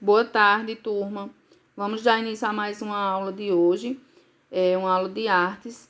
Boa tarde, turma. Vamos já iniciar mais uma aula de hoje, uma aula de artes.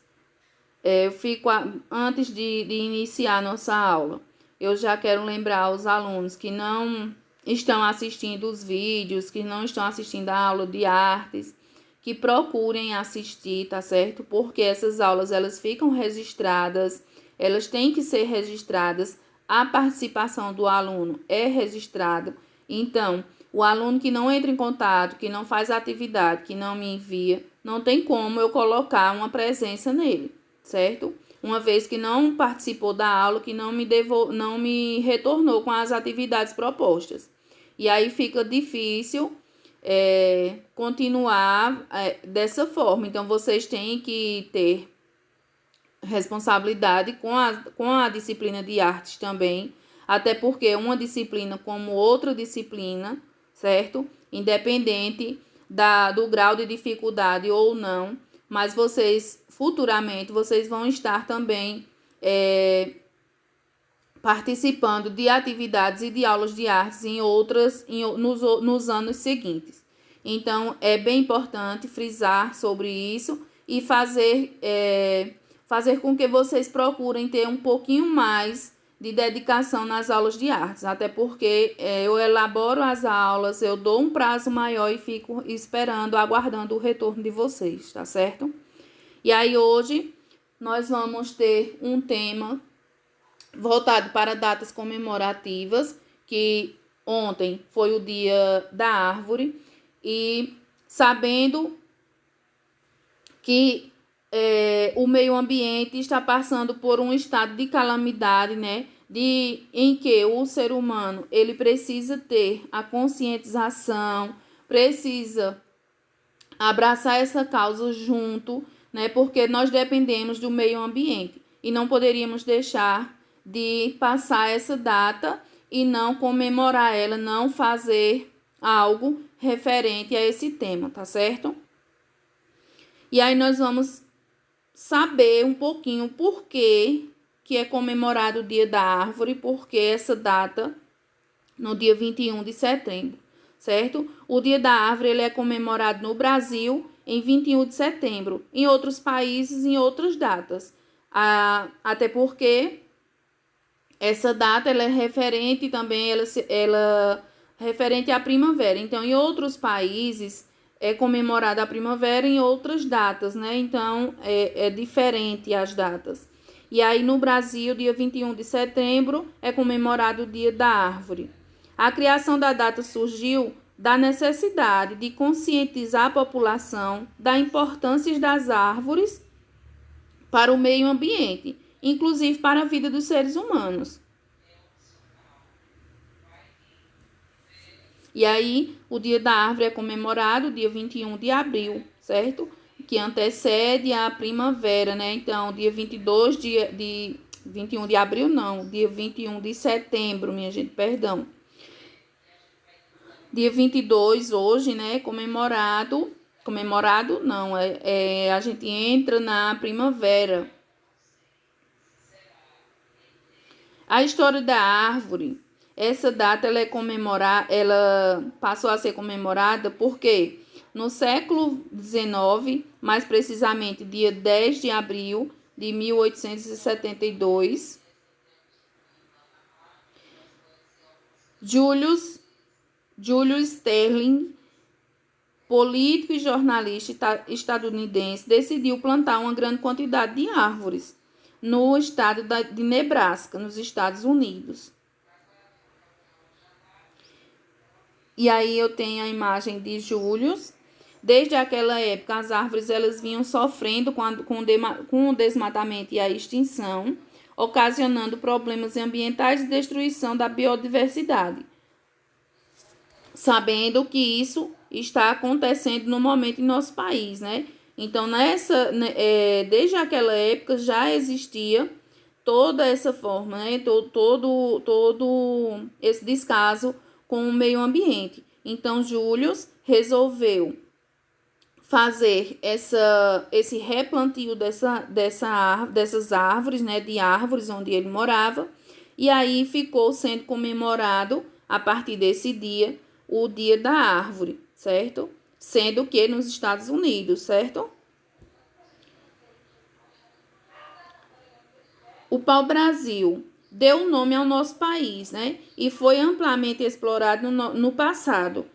Antes de iniciar a nossa aula, eu já quero lembrar aos alunos que não estão assistindo os vídeos, que não estão assistindo a aula de artes, que procurem assistir, tá certo? Porque essas aulas, elas ficam registradas, elas têm que ser registradas, a participação do aluno é registrada. Então, o aluno que não entra em contato, que não faz atividade, que não me envia, não tem como eu colocar uma presença nele, certo? Uma vez que não participou da aula, que não me retornou com as atividades propostas. E aí fica difícil continuar dessa forma. Então, vocês têm que ter responsabilidade com a disciplina de artes também, até porque uma disciplina como outra disciplina, certo? Independente do grau de dificuldade ou não, mas futuramente, vocês vão estar também participando de atividades e de aulas de artes nos anos seguintes. Então, é bem importante frisar sobre isso e fazer com que vocês procurem ter um pouquinho mais de dedicação nas aulas de artes, até porque eu elaboro as aulas, eu dou um prazo maior e fico esperando, aguardando o retorno de vocês, tá certo? E aí hoje nós vamos ter um tema voltado para datas comemorativas, que ontem foi o Dia da Árvore, e sabendo que o meio ambiente está passando por um estado de calamidade, né? Em que o ser humano ele precisa ter a conscientização, precisa abraçar essa causa junto, né? Porque nós dependemos do meio ambiente e não poderíamos deixar de passar essa data e não comemorar ela, não fazer algo referente a esse tema, tá certo? E aí nós vamos saber um pouquinho por que é comemorado o Dia da Árvore, porque essa data no dia 21 de setembro, certo? O Dia da Árvore ele é comemorado no Brasil em 21 de setembro, em outros países em outras datas. Até porque essa data ela é referente também, ela referente à primavera. Então, em outros países é comemorada a primavera em outras datas, né? Então, é diferente as datas. E aí, no Brasil, dia 21 de setembro, é comemorado o Dia da Árvore. A criação da data surgiu da necessidade de conscientizar a população da importância das árvores para o meio ambiente, inclusive para a vida dos seres humanos. E aí, o Dia da Árvore é comemorado dia 21 de abril, certo? Que antecede a primavera, né? Então, dia 22 de 21 de abril, não, dia 21 de setembro, minha gente, perdão. Dia 22, hoje, né, comemorado não, a gente entra na primavera. A história da árvore, essa data ela passou a ser comemorada porque no século XIX, mais precisamente dia 10 de abril de 1872, Julius Sterling, político e jornalista estadunidense, decidiu plantar uma grande quantidade de árvores no estado de Nebraska, nos Estados Unidos. E aí eu tenho a imagem de Julius. Desde aquela época, as árvores elas vinham sofrendo com o desmatamento e a extinção, ocasionando problemas ambientais e destruição da biodiversidade. Sabendo que isso está acontecendo no momento em nosso país, né? Então, desde aquela época já existia toda essa forma, né? Todo esse descaso com o meio ambiente. Então, Júlio resolveu fazer esse replantio dessas árvores, né? De árvores onde ele morava. E aí ficou sendo comemorado, a partir desse dia, o Dia da Árvore, certo? Sendo que nos Estados Unidos, certo? O pau-brasil deu nome ao nosso país, né? E foi amplamente explorado no passado.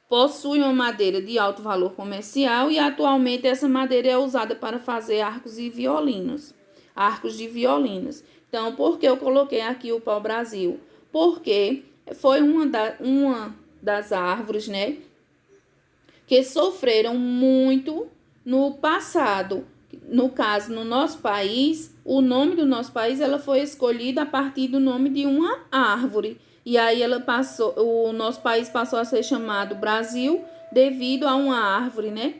Possui uma madeira de alto valor comercial e atualmente essa madeira é usada para fazer arcos e violinos. Arcos de violinos. Então, por que eu coloquei aqui o pau-brasil? Porque foi uma das árvores, né, que sofreram muito no passado. No caso, no nosso país, o nome do nosso país ela foi escolhida a partir do nome de uma árvore. E aí o nosso país passou a ser chamado Brasil devido a uma árvore, né,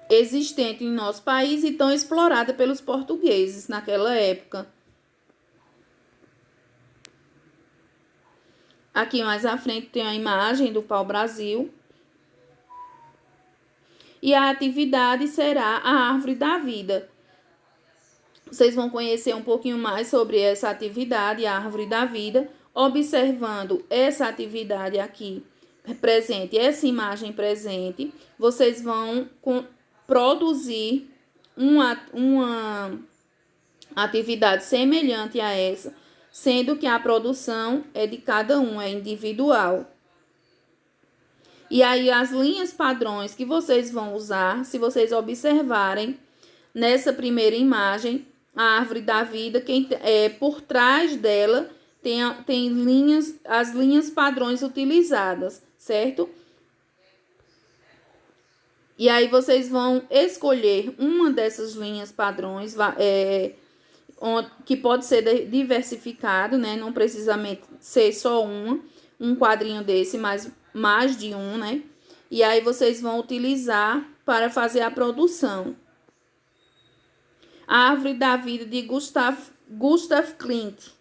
existente em nosso país e tão explorada pelos portugueses naquela época. Aqui mais à frente tem a imagem do pau-brasil. E a atividade será a árvore da vida. Vocês vão conhecer um pouquinho mais sobre essa atividade, a árvore da vida, observando essa atividade aqui presente, essa imagem presente. Vocês vão produzir uma atividade semelhante a essa, sendo que a produção é de cada um, é individual. E aí as linhas padrões que vocês vão usar, se vocês observarem nessa primeira imagem, a árvore da vida, por trás dela tem as linhas padrões utilizadas, certo? E aí vocês vão escolher uma dessas linhas padrões, que pode ser diversificado, né? Não precisamente ser só um quadrinho desse, mas mais de um, né? E aí vocês vão utilizar para fazer a produção. A árvore da vida de Gustav Klimt.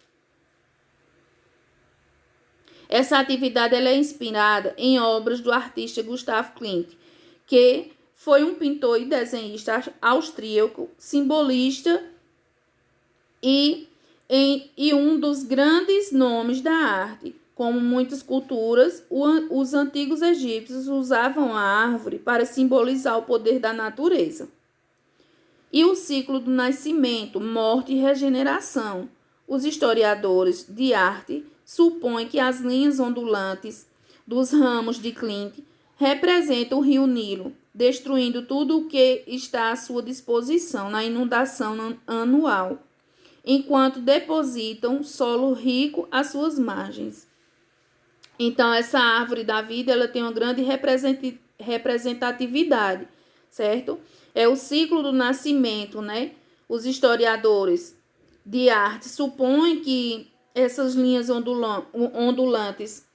Essa atividade ela é inspirada em obras do artista Gustav Klimt, que foi um pintor e desenhista austríaco, simbolista e um dos grandes nomes da arte. Como muitas culturas, os antigos egípcios usavam a árvore para simbolizar o poder da natureza. E o ciclo do nascimento, morte e regeneração. Os historiadores de arte supõem que as linhas ondulantes dos ramos de Klimt representam o rio Nilo, destruindo tudo o que está à sua disposição na inundação anual, enquanto depositam solo rico às suas margens. Então, essa árvore da vida ela tem uma grande representatividade, certo? É o ciclo do nascimento, né? Os historiadores de arte supõem que essas linhas ondulantes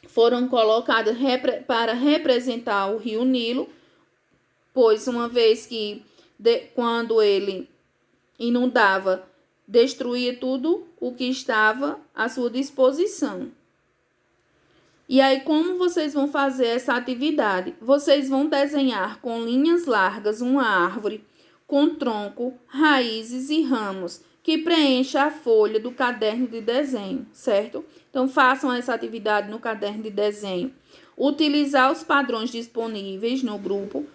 foram colocadas para representar o rio Nilo, pois uma vez que quando ele inundava, destruía tudo o que estava à sua disposição. E aí, como vocês vão fazer essa atividade? Vocês vão desenhar com linhas largas uma árvore com tronco, raízes e ramos que preencha a folha do caderno de desenho, certo? Então, façam essa atividade no caderno de desenho. Utilizar os padrões disponíveis no grupo,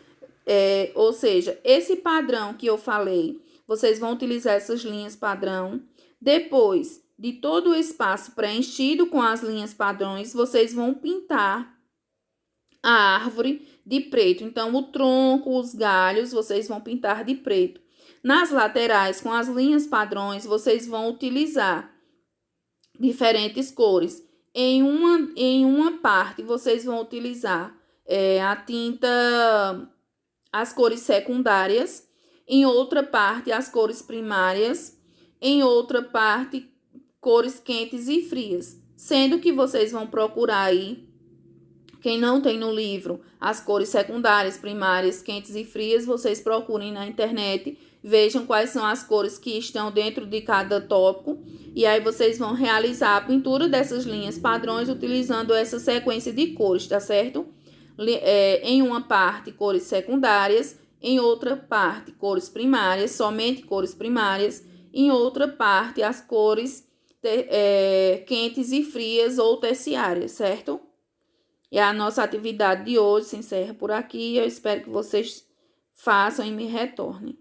ou seja, esse padrão que eu falei, vocês vão utilizar essas linhas padrão. Depois de todo o espaço preenchido com as linhas padrões, vocês vão pintar a árvore de preto. Então, o tronco, os galhos, vocês vão pintar de preto. Nas laterais, com as linhas padrões, vocês vão utilizar diferentes cores. Em uma parte, vocês vão utilizar a tinta, as cores secundárias. Em outra parte, as cores primárias. Em outra parte, cores quentes e frias, sendo que vocês vão procurar aí, quem não tem no livro, as cores secundárias, primárias, quentes e frias, vocês procurem na internet, vejam quais são as cores que estão dentro de cada tópico, e aí vocês vão realizar a pintura dessas linhas padrões utilizando essa sequência de cores, tá certo? Em uma parte, cores secundárias, em outra parte, cores primárias, somente cores primárias, em outra parte, as cores quentes e frias ou terciárias, certo? E a nossa atividade de hoje se encerra por aqui. Eu espero que vocês façam e me retornem.